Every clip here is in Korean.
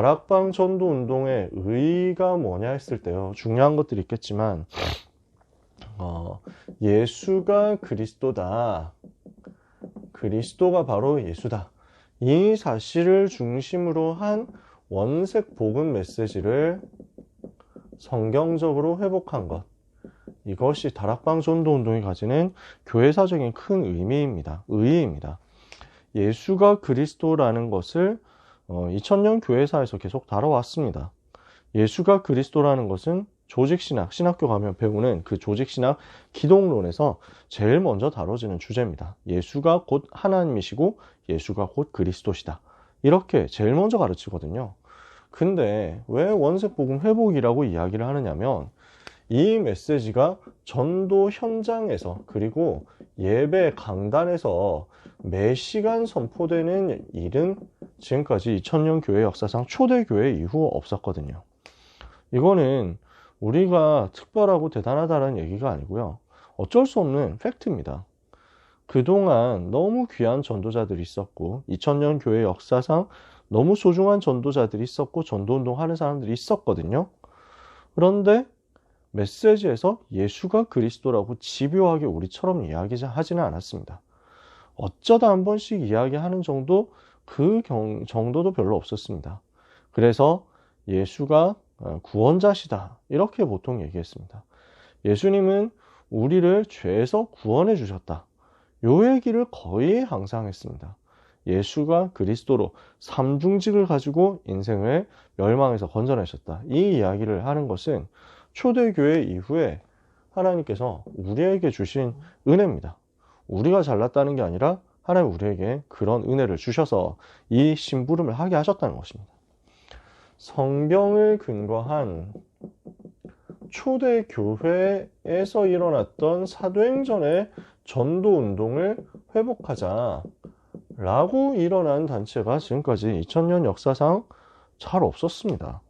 다락방 전도 운동의 의의가 뭐냐 했을 때요, 중요한 것들이 있겠지만 예수가 그리스도다, 그리스도가 바로 예수다, 이 사실을 중심으로 한 원색 복음 메시지를 성경적으로 회복한 것, 이것이 다락방 전도 운동이 가지는 교회사적인 큰 의의입니다. 예수가 그리스도라는 것을 2000년 교회사에서 계속 다뤄왔습니다. 예수가 그리스도라는 것은 조직신학, 신학교 가면 배우는 그 조직신학 기독론에서 제일 먼저 다뤄지는 주제입니다. 예수가 곧 하나님이시고 예수가 곧 그리스도시다, 이렇게 제일 먼저 가르치거든요. 근데 왜 원색복음 회복이라고 이야기를 하느냐면, 이 메시지가 전도 현장에서 그리고 예배 강단에서 매 시간 선포되는 일은 지금까지 2000년 교회 역사상 초대교회 이후 없었거든요. 이거는 우리가 특별하고 대단하다는 얘기가 아니고요, 어쩔 수 없는 팩트입니다. 그동안 너무 귀한 전도자들이 있었고 2000년 교회 역사상 너무 소중한 전도자들이 있었고 전도운동 하는 사람들이 있었거든요. 그런데 메시지에서 예수가 그리스도라고 집요하게 우리처럼 이야기하지는 않았습니다. 어쩌다 한 번씩 이야기하는 정도, 그 정도도 별로 없었습니다. 그래서 예수가 구원자시다, 이렇게 보통 얘기했습니다. 예수님은 우리를 죄에서 구원해 주셨다, 요 얘기를 거의 항상 했습니다. 예수가 그리스도로 삼중직을 가지고 인생을 멸망에서 건져내셨다, 이 이야기를 하는 것은 초대교회 이후에 하나님께서 우리에게 주신 은혜입니다. 우리가 잘났다는 게 아니라 하나님 우리에게 그런 은혜를 주셔서 이 심부름을 하게 하셨다는 것입니다. 성경을 근거한 초대교회에서 일어났던 사도행전의 전도운동을 회복하자 라고 일어난 단체가 지금까지 2000년 역사상 잘 없었습니다.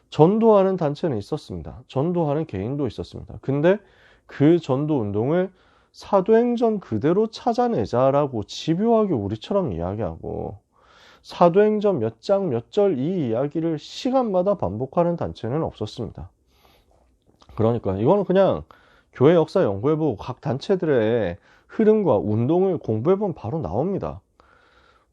전도하는 단체는 있었습니다. 전도하는 개인도 있었습니다. 근데 그 전도운동을 사도행전 그대로 찾아내자라고 집요하게 우리처럼 이야기하고 사도행전 몇 장 몇 절 이 이야기를 시간마다 반복하는 단체는 없었습니다. 그러니까 이거는 그냥 교회 역사 연구해보고 각 단체들의 흐름과 운동을 공부해보면 바로 나옵니다.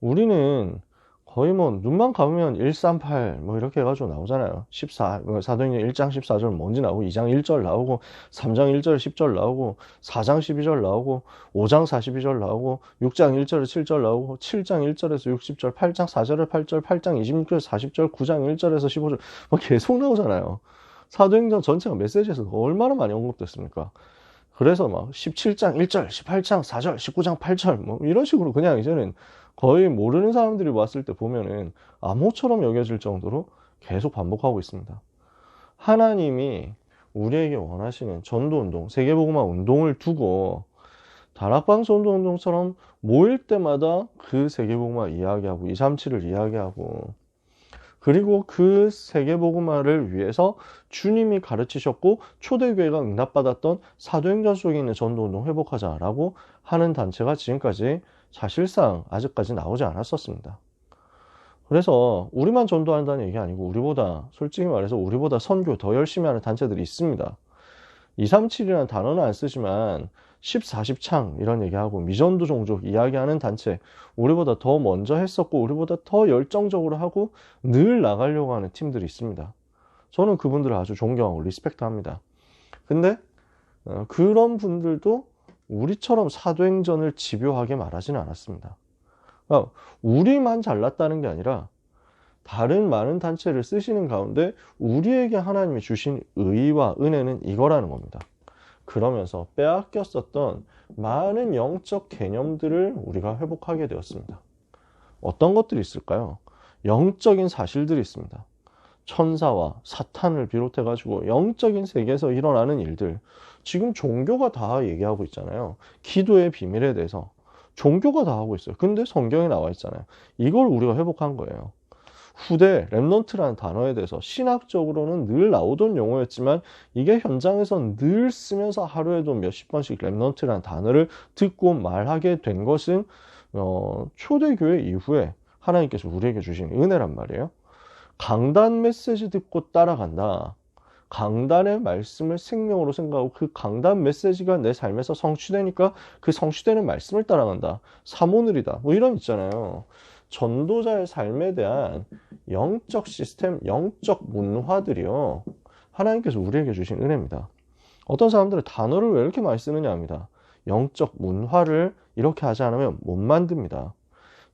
우리는 거의 눈만 감으면 138 이렇게 해가지고 나오잖아요. 4도행전 1장 14절 뭔지 나오고, 2장 1절 나오고, 3장 1절 10절 나오고, 4장 12절 나오고, 5장 42절 나오고, 6장 1절에 7절 나오고, 7장 1절에서 60절, 8장 4절에 8절, 8장 26절 40절, 9장 1절에서 15절 계속 나오잖아요. 사도행전 전체가 메시지에서 얼마나 많이 언급됐습니까? 그래서 17장 1절, 18장 4절, 19장 8절 이런 식으로 그냥 이제는 거의 모르는 사람들이 왔을 때 보면은 암호처럼 여겨질 정도로 계속 반복하고 있습니다. 하나님이 우리에게 원하시는 전도운동, 세계복음화 운동을 두고 다락방 전도운동처럼 모일 때마다 그 세계복음화 이야기하고 237을 이야기하고, 그리고 그 세계복음화를 위해서 주님이 가르치셨고 초대교회가 응답받았던 사도행전 속에 있는 전도운동 회복하자라고 하는 단체가 지금까지 사실상 아직까지 나오지 않았었습니다. 그래서 우리만 전도한다는 얘기 아니고 우리보다, 솔직히 말해서 우리보다 선교 더 열심히 하는 단체들이 있습니다. 237이라는 단어는 안 쓰지만 1040창 이런 얘기하고 미전도 종족 이야기하는 단체, 우리보다 더 먼저 했었고 우리보다 더 열정적으로 하고 늘 나가려고 하는 팀들이 있습니다. 저는 그분들을 아주 존경하고 리스펙트합니다. 근데 그런 분들도 우리처럼 사도행전을 집요하게 말하지는 않았습니다. 그러니까 우리만 잘났다는 게 아니라 다른 많은 단체를 쓰시는 가운데 우리에게 하나님이 주신 의와 은혜는 이거라는 겁니다. 그러면서 빼앗겼었던 많은 영적 개념들을 우리가 회복하게 되었습니다. 어떤 것들이 있을까요? 영적인 사실들이 있습니다. 천사와 사탄을 비롯해가지고 영적인 세계에서 일어나는 일들, 지금 종교가 다 얘기하고 있잖아요. 기도의 비밀에 대해서 종교가 다 하고 있어요. 근데 성경에 나와 있잖아요. 이걸 우리가 회복한 거예요. 후대 랩넌트라는 단어에 대해서 신학적으로는 늘 나오던 용어였지만 이게 현장에서 늘 쓰면서 하루에도 몇십 번씩 랩넌트라는 단어를 듣고 말하게 된 것은 초대교회 이후에 하나님께서 우리에게 주신 은혜란 말이에요. 강단 메시지 듣고 따라간다. 강단의 말씀을 생명으로 생각하고 그 강단 메시지가 내 삶에서 성취되니까 그 성취되는 말씀을 따라간다. 사모늘이다. 뭐 이런 있잖아요. 전도자의 삶에 대한 영적 시스템, 영적 문화들이요. 하나님께서 우리에게 주신 은혜입니다. 어떤 사람들은 단어를 왜 이렇게 많이 쓰느냐 합니다. 영적 문화를 이렇게 하지 않으면 못 만듭니다.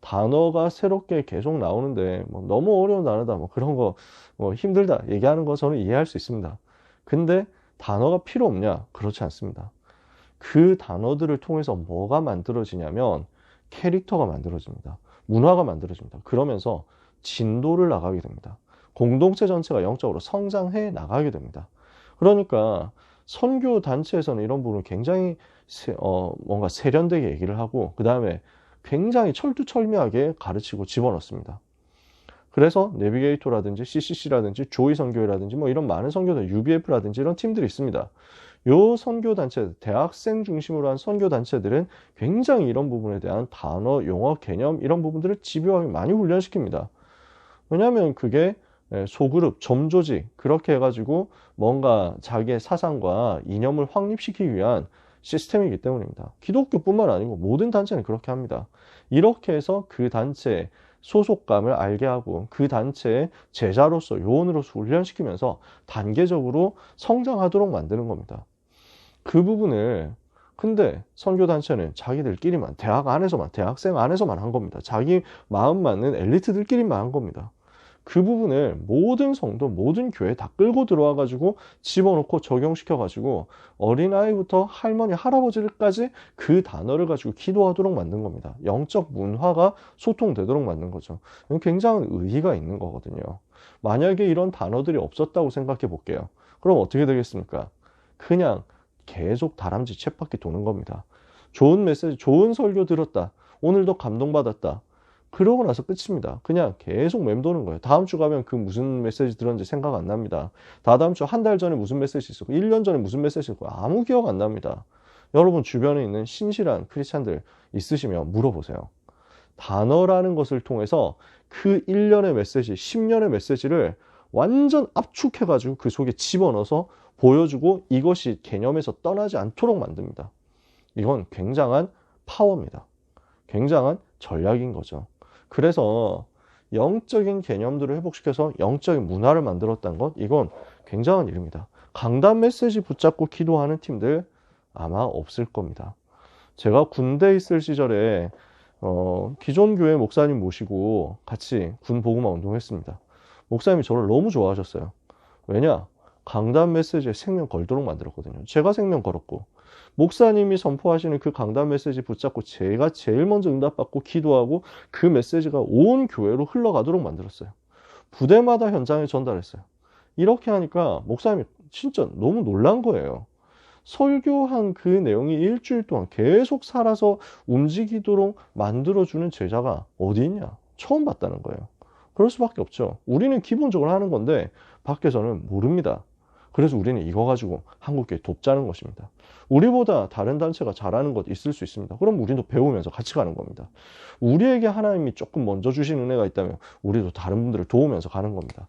단어가 새롭게 계속 나오는데 뭐 너무 어려운 단어다 뭐 그런 거 뭐 힘들다 얘기하는 거 저는 이해할 수 있습니다. 근데 단어가 필요 없냐? 그렇지 않습니다. 그 단어들을 통해서 뭐가 만들어지냐면 캐릭터가 만들어집니다. 문화가 만들어집니다. 그러면서 진도를 나가게 됩니다. 공동체 전체가 영적으로 성장해 나가게 됩니다. 그러니까 선교 단체에서는 이런 부분을 굉장히 뭔가 세련되게 얘기를 하고 그 다음에 굉장히 철두철미하게 가르치고 집어넣습니다. 그래서 내비게이터라든지 CCC라든지 조이 선교회라든지 뭐 이런 많은 선교단, UBF라든지 이런 팀들이 있습니다. 요 선교 단체, 대학생 중심으로 한 선교 단체들은 굉장히 이런 부분에 대한 단어, 용어, 개념 이런 부분들을 집요하게 많이 훈련시킵니다. 왜냐하면 그게 소그룹, 점조직 그렇게 해가지고 뭔가 자기의 사상과 이념을 확립시키기 위한 시스템이기 때문입니다. 기독교뿐만 아니고 모든 단체는 그렇게 합니다. 이렇게 해서 그 단체의 소속감을 알게 하고 그 단체의 제자로서 요원으로서 훈련시키면서 단계적으로 성장하도록 만드는 겁니다. 그 부분을 근데 선교단체는 자기들끼리만 대학 안에서만 대학생 안에서만 한 겁니다. 자기 마음 맞는 엘리트들끼리만 한 겁니다. 그 부분을 모든 성도, 모든 교회 다 끌고 들어와 가지고 집어넣고 적용시켜 가지고 어린아이부터 할머니, 할아버지들까지 그 단어를 가지고 기도하도록 만든 겁니다. 영적 문화가 소통되도록 만든 거죠. 굉장한 의의가 있는 거거든요. 만약에 이런 단어들이 없었다고 생각해 볼게요. 그럼 어떻게 되겠습니까? 그냥 계속 다람쥐 쳇바퀴 도는 겁니다. 좋은 메시지, 좋은 설교 들었다. 오늘도 감동받았다. 그러고 나서 끝입니다. 그냥 계속 맴도는 거예요. 다음 주 가면 그 무슨 메시지 들었는지 생각 안 납니다. 다다음 주 한 달 전에 무슨 메시지 있었고 1년 전에 무슨 메시지 있었고 아무 기억 안 납니다. 여러분 주변에 있는 신실한 크리스찬들 있으시면 물어보세요. 단어라는 것을 통해서 그 1년의 메시지, 10년의 메시지를 완전 압축해가지고 그 속에 집어넣어서 보여주고 이것이 개념에서 떠나지 않도록 만듭니다. 이건 굉장한 파워입니다. 굉장한 전략인 거죠. 그래서 영적인 개념들을 회복시켜서 영적인 문화를 만들었다는 것, 이건 굉장한 일입니다. 강단 메시지 붙잡고 기도하는 팀들 아마 없을 겁니다. 제가 군대에 있을 시절에 기존 교회 목사님 모시고 같이 군 복음화 운동했습니다. 목사님이 저를 너무 좋아하셨어요. 왜냐? 강단 메시지에 생명 걸도록 만들었거든요. 제가 생명 걸었고 목사님이 선포하시는 그 강단 메시지 붙잡고 제가 제일 먼저 응답받고 기도하고 그 메시지가 온 교회로 흘러가도록 만들었어요. 부대마다 현장에 전달했어요. 이렇게 하니까 목사님이 진짜 너무 놀란 거예요. 설교한 그 내용이 일주일 동안 계속 살아서 움직이도록 만들어주는 제자가 어디 있냐? 처음 봤다는 거예요. 그럴 수밖에 없죠. 우리는 기본적으로 하는 건데 밖에서는 모릅니다. 그래서 우리는 이거 가지고 한국교회 돕자는 것입니다. 우리보다 다른 단체가 잘하는 것 있을 수 있습니다. 그럼 우리도 배우면서 같이 가는 겁니다. 우리에게 하나님이 조금 먼저 주신 은혜가 있다면 우리도 다른 분들을 도우면서 가는 겁니다.